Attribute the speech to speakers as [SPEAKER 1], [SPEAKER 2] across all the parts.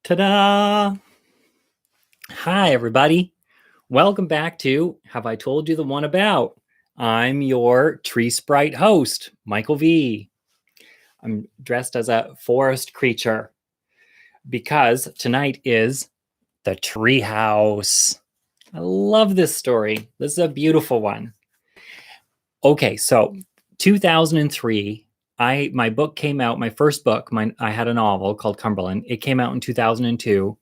[SPEAKER 1] Ta-da! Hi, everybody. Welcome back to Have I Told You the One About? I'm your tree sprite host, Michael V. I'm dressed as a forest creature because tonight is the Treehouse. I love this story. This is a beautiful one. Okay, so 2003, my book came out. My first book, I had a novel called Cumberland. It came out in 2002.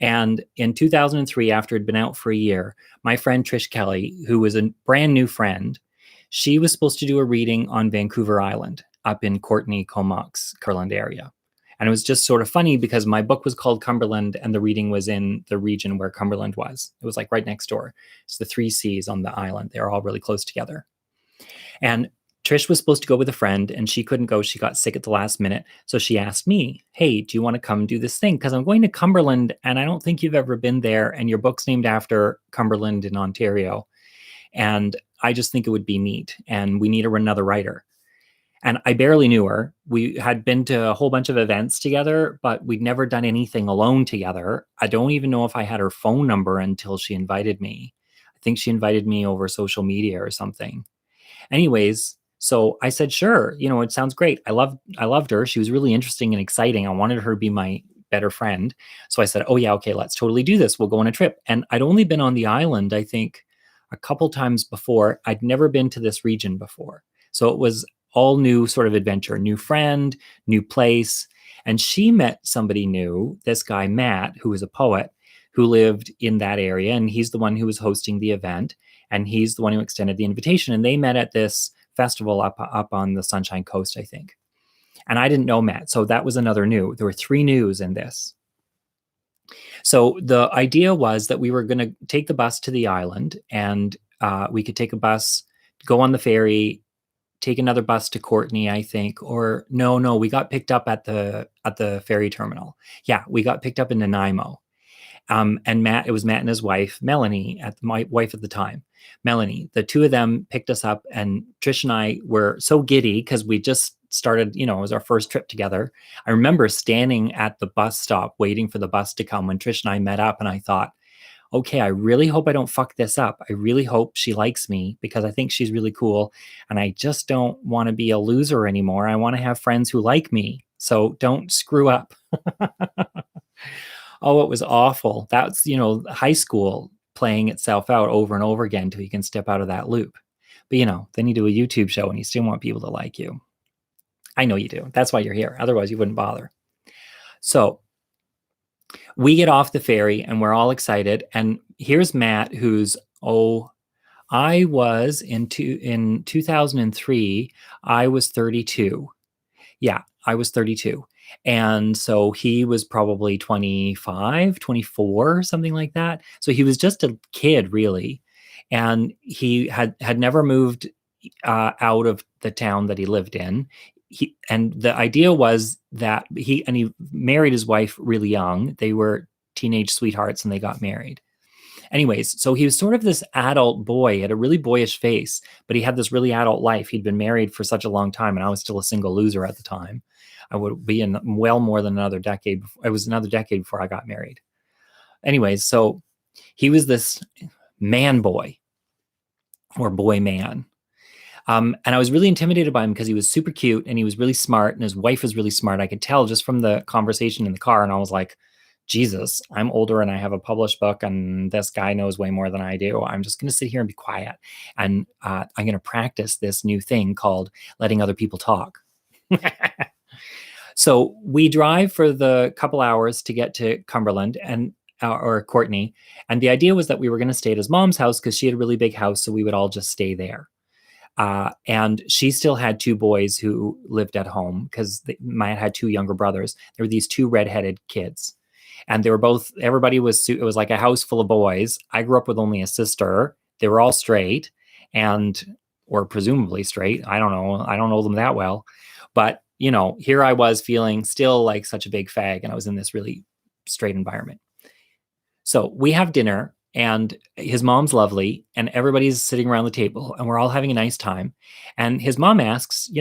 [SPEAKER 1] And in 2003, after it had been out for a year, my friend Trish Kelly, who was a brand new friend, she was supposed to do a reading on Vancouver Island up in Courtenay, Comox, Curland area. And it was just sort of funny because my book was called Cumberland and the reading was in the region where Cumberland was. It was like right next door. It's the three seas on the island. They're all really close together. And Trish was supposed to go with a friend and she couldn't go. She got sick at the last minute. So she asked me, hey, do you want to come do this thing? Because I'm going to Cumberland and I don't think you've ever been there. And your book's named after Cumberland in Ontario. And I just think it would be neat. And we need another writer. And I barely knew her. We had been to a whole bunch of events together, but we'd never done anything alone together. I don't even know if I had her phone number until she invited me. I think she invited me over social media or something. Anyways, so I said, sure, it sounds great. I loved her. She was really interesting and exciting. I wanted her to be my better friend. So I said, oh yeah, okay, let's totally do this. We'll go on a trip. And I'd only been on the island, I think, a couple times before. I'd never been to this region before. So it was all new sort of adventure, new friend, new place. And she met somebody new, this guy, Matt, who was a poet who lived in that area. And he's the one who was hosting the event. And he's the one who extended the invitation. And they met at this festival up on the Sunshine Coast, I think. And I didn't know Matt. So that was another new. There were three news in this. So the idea was that we were going to take the bus to the island and we could take a bus, go on the ferry, take another bus to Courtenay, I think. Or no, we got picked up at the ferry terminal. Yeah, we got picked up in Nanaimo. And it was Matt and his wife, Melanie, my wife at the time, Melanie. The two of them picked us up, and Trish and I were so giddy because we just started, it was our first trip together. I remember standing at the bus stop waiting for the bus to come when Trish and I met up, and I thought, okay, I really hope I don't fuck this up. I really hope she likes me because I think she's really cool, and I just don't want to be a loser anymore. I want to have friends who like me, so don't screw up. Oh, it was awful. That's, high school playing itself out over and over again till you can step out of that loop. But, then you do a YouTube show and you still want people to like you. I know you do. That's why you're here. Otherwise, you wouldn't bother. So we get off the ferry and we're all excited. And here's Matt, who's, I was in 2003, I was 32. Yeah, I was 32. And so he was probably 25, 24, something like that. So he was just a kid, really. And he had never moved out of the town that he lived in. And the idea was that he married his wife really young. They were teenage sweethearts and they got married. Anyways, so he was sort of this adult boy. He had a really boyish face, but he had this really adult life. He'd been married for such a long time, and I was still a single loser at the time. I would be in well more than another decade. It was another decade before I got married. Anyways, so he was this man boy or boy man. And I was really intimidated by him because he was super cute and he was really smart and his wife was really smart. I could tell just from the conversation in the car. And I was like, Jesus, I'm older and I have a published book and this guy knows way more than I do. I'm just going to sit here and be quiet. And I'm going to practice this new thing called letting other people talk. So we drive for the couple hours to get to Cumberland or Courtenay. And the idea was that we were going to stay at his mom's house because she had a really big house. So we would all just stay there. And she still had two boys who lived at home because Matt had two younger brothers. There were these two redheaded kids. And they were both, it was like a house full of boys. I grew up with only a sister. They were all straight or presumably straight. I don't know. I don't know them that well. But, here I was feeling still like such a big fag and I was in this really straight environment. So we have dinner and his mom's lovely and everybody's sitting around the table and we're all having a nice time. And his mom asks,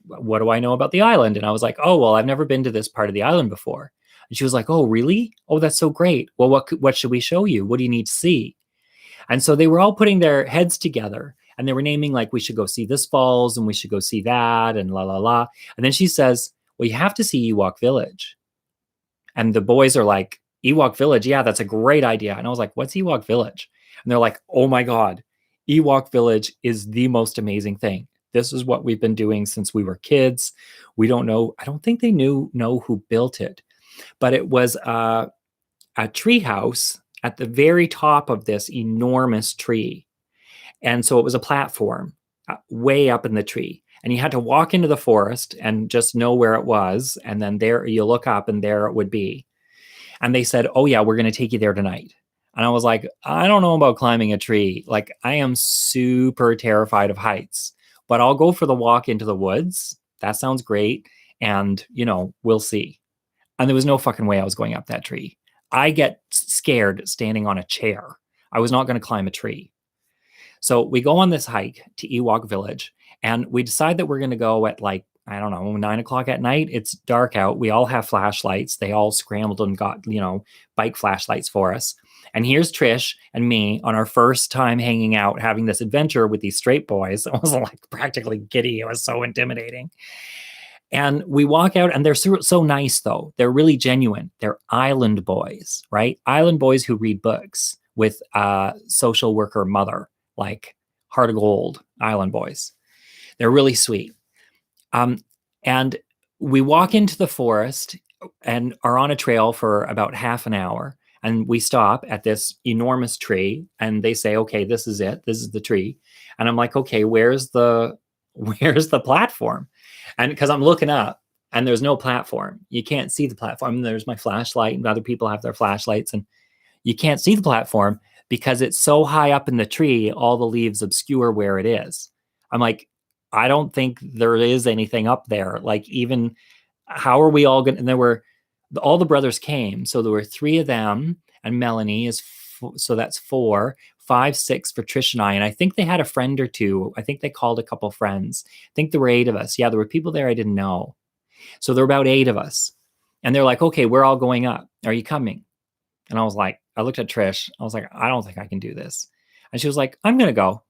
[SPEAKER 1] what do I know about the island? And I was like, oh, well, I've never been to this part of the island before. And she was like, oh, really? Oh, that's so great. Well, what should we show you? What do you need to see? And so they were all putting their heads together and they were naming like, we should go see this falls and we should go see that and la, la, la. And then she says, well, you have to see Ewok Village. And the boys are like, Ewok Village. Yeah, that's a great idea. And I was like, what's Ewok Village? And they're like, oh my God, Ewok Village is the most amazing thing. This is what we've been doing since we were kids. We don't know. I don't think they know who built it, but it was a treehouse at the very top of this enormous tree. And so it was a platform way up in the tree. And you had to walk into the forest and just know where it was. And then there you look up and there it would be. And they said, oh, yeah, we're going to take you there tonight. And I was like, I don't know about climbing a tree. Like, I am super terrified of heights, but I'll go for the walk into the woods. That sounds great. And, we'll see. And there was no fucking way I was going up that tree. I get scared standing on a chair. I was not going to climb a tree. So we go on this hike to Ewok Village and we decide that we're going to go at like, I don't know, 9:00 at night. It's dark out. We all have flashlights. They all scrambled and got, bike flashlights for us. And here's Trish and me on our first time hanging out, having this adventure with these straight boys. I was like practically giddy. It was so intimidating. And we walk out and they're so nice though. They're really genuine. They're island boys, right? Island boys who read books with a social worker mother, like heart of gold island boys. They're really sweet. And we walk into the forest and are on a trail for about half an hour. And we stop at this enormous tree and they say, okay, this is it. This is the tree. And I'm like, okay, where's the platform? And because I'm looking up and there's no platform, you can't see the platform. And there's my flashlight and other people have their flashlights and you can't see the platform because it's so high up in the tree, all the leaves obscure where it is. I'm like, I don't think there is anything up there. Like, even how are we all going to, and all the brothers came. So there were 3 of them and Melanie so that's 4, 5, 6 for Trish and I. And I think they had a friend or two. I think they called a couple friends. I think there were 8 of us. Yeah, there were people there I didn't know. So there were about 8 of us. And they're like, okay, we're all going up. Are you coming? And I was like, I looked at Trish. I was like, I don't think I can do this. And she was like, I'm going to go.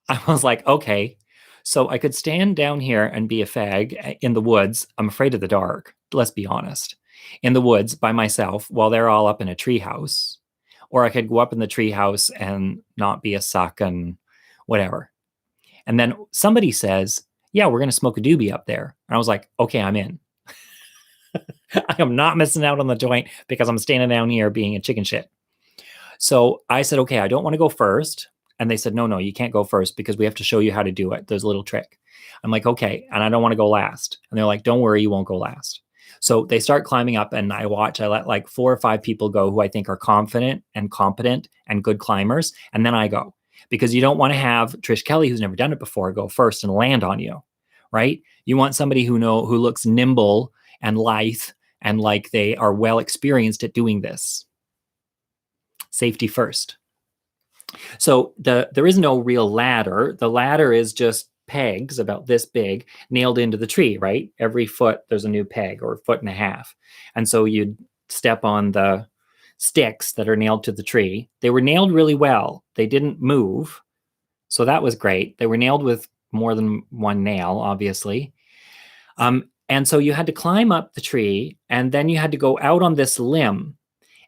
[SPEAKER 1] I was like, okay. So I could stand down here and be a fag in the woods. I'm afraid of the dark. Let's be honest. In the woods by myself while they're all up in a treehouse. Or I could go up in the treehouse and not be a suck and whatever. And then somebody says, yeah, we're going to smoke a doobie up there. And I was like, okay, I'm in. I am not missing out on the joint because I'm standing down here being a chicken shit. So I said, okay, I don't want to go first. And they said, no, you can't go first because we have to show you how to do it. There's a little trick. I'm like, okay. And I don't want to go last. And they're like, don't worry, you won't go last. So they start climbing up and I let like 4 or 5 people go who I think are confident and competent and good climbers. And then I go because you don't want to have Trish Kelly, who's never done it before, go first and land on you, right? You want somebody who looks nimble and lithe and like they are well experienced at doing this. Safety first. So there is no real ladder. The ladder is just pegs about this big nailed into the tree, right? Every foot there's a new peg or 1.5 feet. And so you'd step on the sticks that are nailed to the tree. They were nailed really well. They didn't move. So that was great. They were nailed with more than one nail, obviously. And so you had to climb up the tree and then you had to go out on this limb.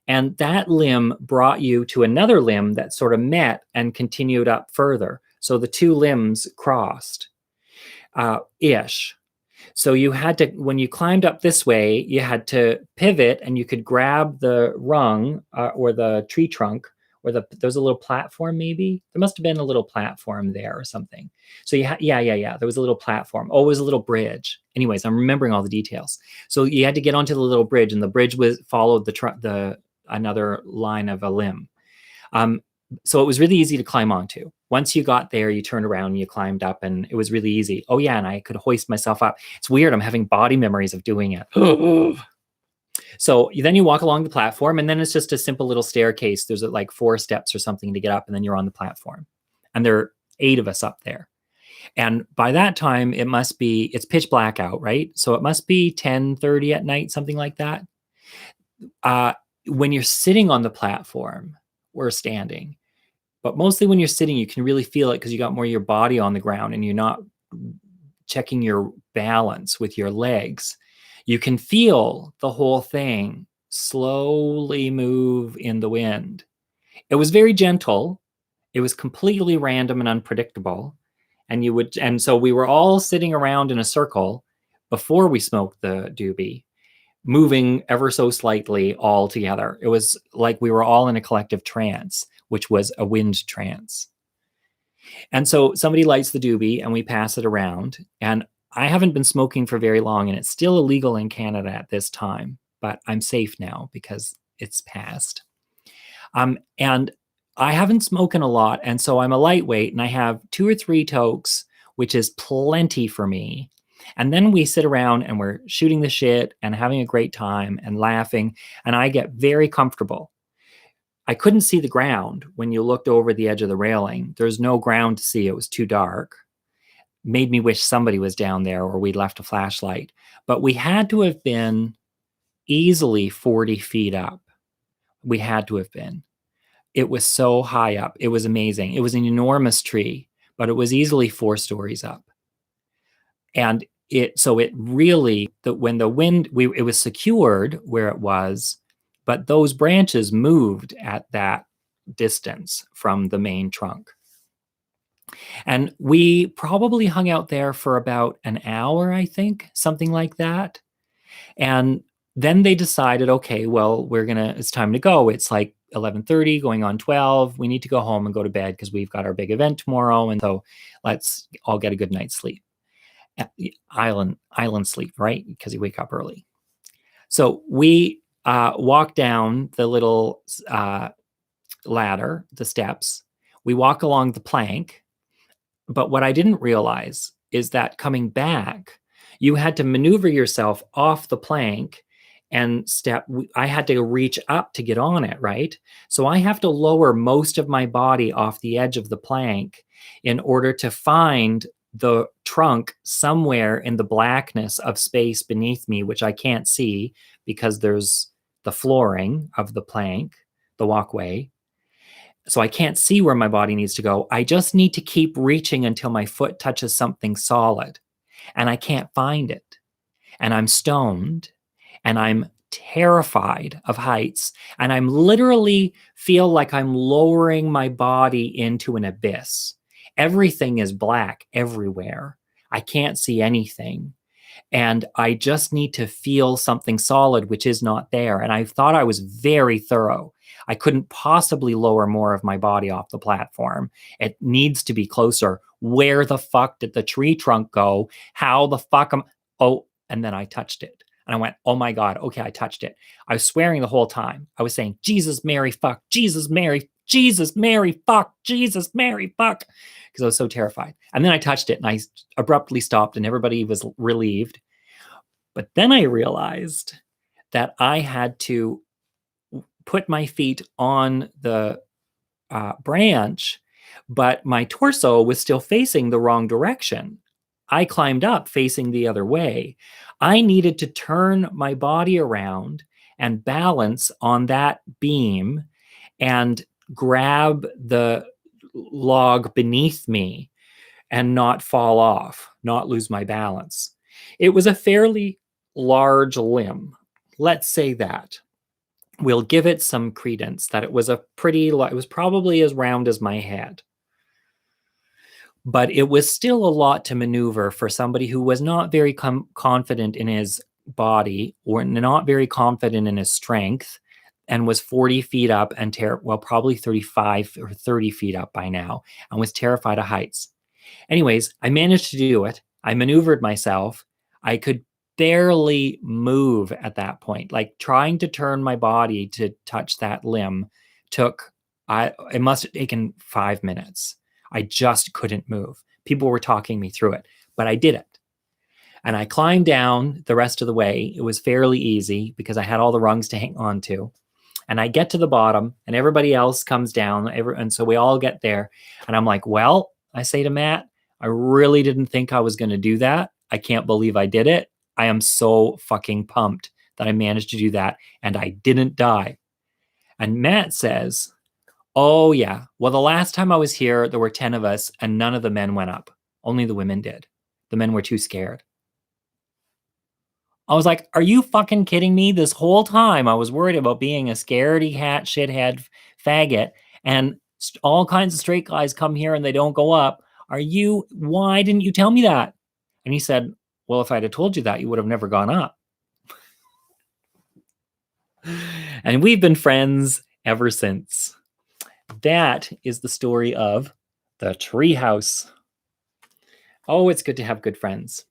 [SPEAKER 1] And that limb brought you to another limb that sort of met and continued up further. So the 2 limbs crossed ish. So you had to, when you climbed up this way, you had to pivot and you could grab the rung or the tree trunk or there's a little platform maybe. There must have been a little platform there or something. So yeah. There was a little platform. Oh, it was a little bridge. Anyways, I'm remembering all the details. So you had to get onto the little bridge and the bridge followed another line of a limb. So it was really easy to climb onto. Once you got there, you turned around and you climbed up and it was really easy. Oh yeah, and I could hoist myself up. It's weird. I'm having body memories of doing it. So then you walk along the platform and then it's just a simple little staircase. There's like 4 steps or something to get up and then you're on the platform. And there are 8 of us up there. And by that time, it's pitch black out, right? So it must be 10:30 at night, something like that. when you're sitting on the platform, we're standing, but mostly when you're sitting, you can really feel it because you got more of your body on the ground and you're not checking your balance with your legs. You can feel the whole thing slowly move in the wind. It was very gentle. It was completely random and unpredictable. And so we were all sitting around in a circle before we smoked the doobie, moving ever so slightly all together. It was like we were all in a collective trance, which was a wind trance. And so somebody lights the doobie and we pass it around. And I haven't been smoking for very long, and it's still illegal in Canada at this time, but I'm safe now because it's passed. And I haven't spoken a lot, and so I'm a lightweight, and I have 2 or 3 tokes, which is plenty for me. And then we sit around and we're shooting the shit and having a great time and laughing, and I get very comfortable. I couldn't see the ground when you looked over the edge of the railing. There's no ground to see. It was too dark. Made me wish somebody was down there or we'd left a flashlight. But we had to have been easily 40 feet up. We had to have been. It was so high up. It was amazing. It was an enormous tree, but it was easily 4 stories up. And it really, when the wind, it was secured where it was, but those branches moved at that distance from the main trunk. And we probably hung out there for about an hour, I think, something like that. And then they decided, okay, well, it's time to go. It's like 11:30 going on 12. We need to go home and go to bed because we've got our big event tomorrow. And so let's all get a good night's sleep. Island sleep, right? Because you wake up early. So we walk down the little ladder, the steps. We walk along the plank. But what I didn't realize is that coming back, you had to maneuver yourself off the plank and I had to reach up to get on it, right? So I have to lower most of my body off the edge of the plank in order to find the trunk somewhere in the blackness of space beneath me, which I can't see because there's the flooring of the plank, the walkway. So I can't see where my body needs to go. I just need to keep reaching until my foot touches something solid. And I can't find it. And I'm stoned. And I'm terrified of heights. And I'm literally feel like I'm lowering my body into an abyss. Everything is black everywhere. I can't see anything. And I just need to feel something solid, which is not there. And I thought I was very thorough. I couldn't possibly lower more of my body off the platform. It needs to be closer. Where the fuck did the tree trunk go? How the fuck and then I touched it. And I went, oh my God, okay, I touched it. I was swearing the whole time. I was saying, Jesus, Mary, fuck, Jesus, Mary, Jesus, Mary, fuck, Jesus, Mary, fuck. Because I was so terrified. And then I touched it and I abruptly stopped and everybody was relieved. But then I realized that I had to put my feet on the branch, but my torso was still facing the wrong direction. I climbed up facing the other way. I needed to turn my body around and balance on that beam and grab the log beneath me and not fall off, not lose my balance. It was a fairly large limb. Let's say that. We'll give it some credence that it was it was probably as round as my head. But it was still a lot to maneuver for somebody who was not very confident in his body or not very confident in his strength and was 40 feet up and probably 35 or 30 feet up by now and was terrified of heights. Anyways, I managed to do it. I maneuvered myself. I could barely move at that point. Like trying to turn my body to touch that limb it must have taken 5 minutes. I just couldn't move. People were talking me through it, but I did it. And I climbed down the rest of the way. It was fairly easy because I had all the rungs to hang on to. And I get to the bottom and everybody else comes down. And so we all get there. And I'm like, well, I say to Matt, I really didn't think I was going to do that. I can't believe I did it. I am so fucking pumped that I managed to do that and I didn't die. And Matt says, oh, yeah. Well, the last time I was here, there were 10 of us and none of the men went up. Only the women did. The men were too scared. I was like, are you fucking kidding me? This whole time I was worried about being a scaredy cat, shithead, faggot, and all kinds of straight guys come here and they don't go up. Why didn't you tell me that? And he said, well, if I'd have told you that, you would have never gone up. And we've been friends ever since. That is the story of the Treehouse. Oh, it's good to have good friends.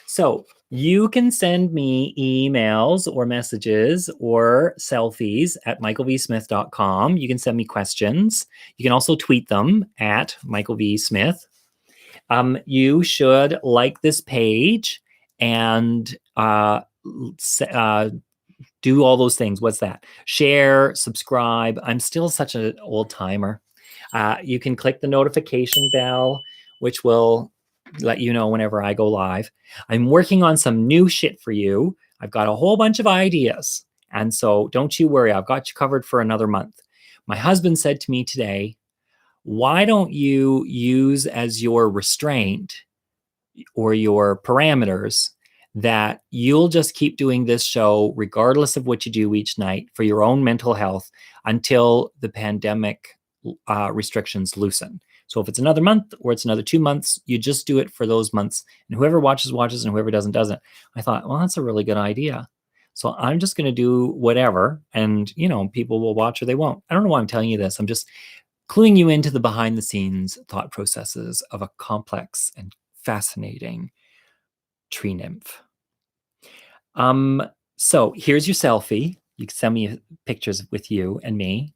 [SPEAKER 1] So you can send me emails or messages or selfies at michaelvsmith.com. You can send me questions. You can also tweet them at michaelvsmith. You should like this page and do all those things. What's that? Share, subscribe. I'm still such an old timer. You can click the notification bell, which will let you know whenever I go live. I'm working on some new shit for you. I've got a whole bunch of ideas. And so don't you worry, I've got you covered for another month. My husband said to me today, why don't you use as your restraint or your parameters that you'll just keep doing this show regardless of what you do each night for your own mental health until the pandemic restrictions loosen. So if it's another month or it's another 2 months, you just do it for those months. And whoever watches, watches, and whoever doesn't, doesn't. I thought, well, that's a really good idea. So I'm just going to do whatever. And, people will watch or they won't. I don't know why I'm telling you this. I'm just cluing you into the behind the scenes thought processes of a complex and fascinating tree nymph. So here's your selfie. You can send me pictures with you and me.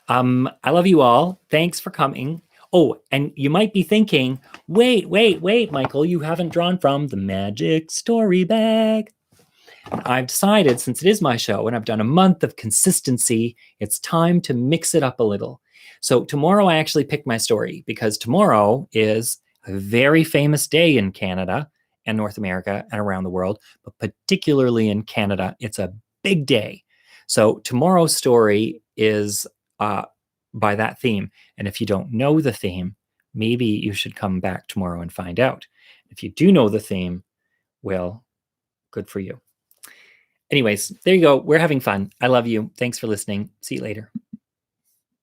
[SPEAKER 1] I love you all. Thanks for coming. Oh, and you might be thinking, wait, Michael, you haven't drawn from the magic story bag. I've decided, since it is my show and I've done a month of consistency, it's time to mix it up a little. So tomorrow I actually picked my story because tomorrow is a very famous day in Canada and North America and around the world, but particularly in Canada, it's a big day. So tomorrow's story is by that theme. And if you don't know the theme, maybe you should come back tomorrow and find out. If you do know the theme, well, good for you. Anyways, there you go. We're having fun. I love you. Thanks for listening. See you later.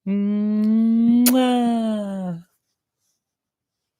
[SPEAKER 1] Mwah.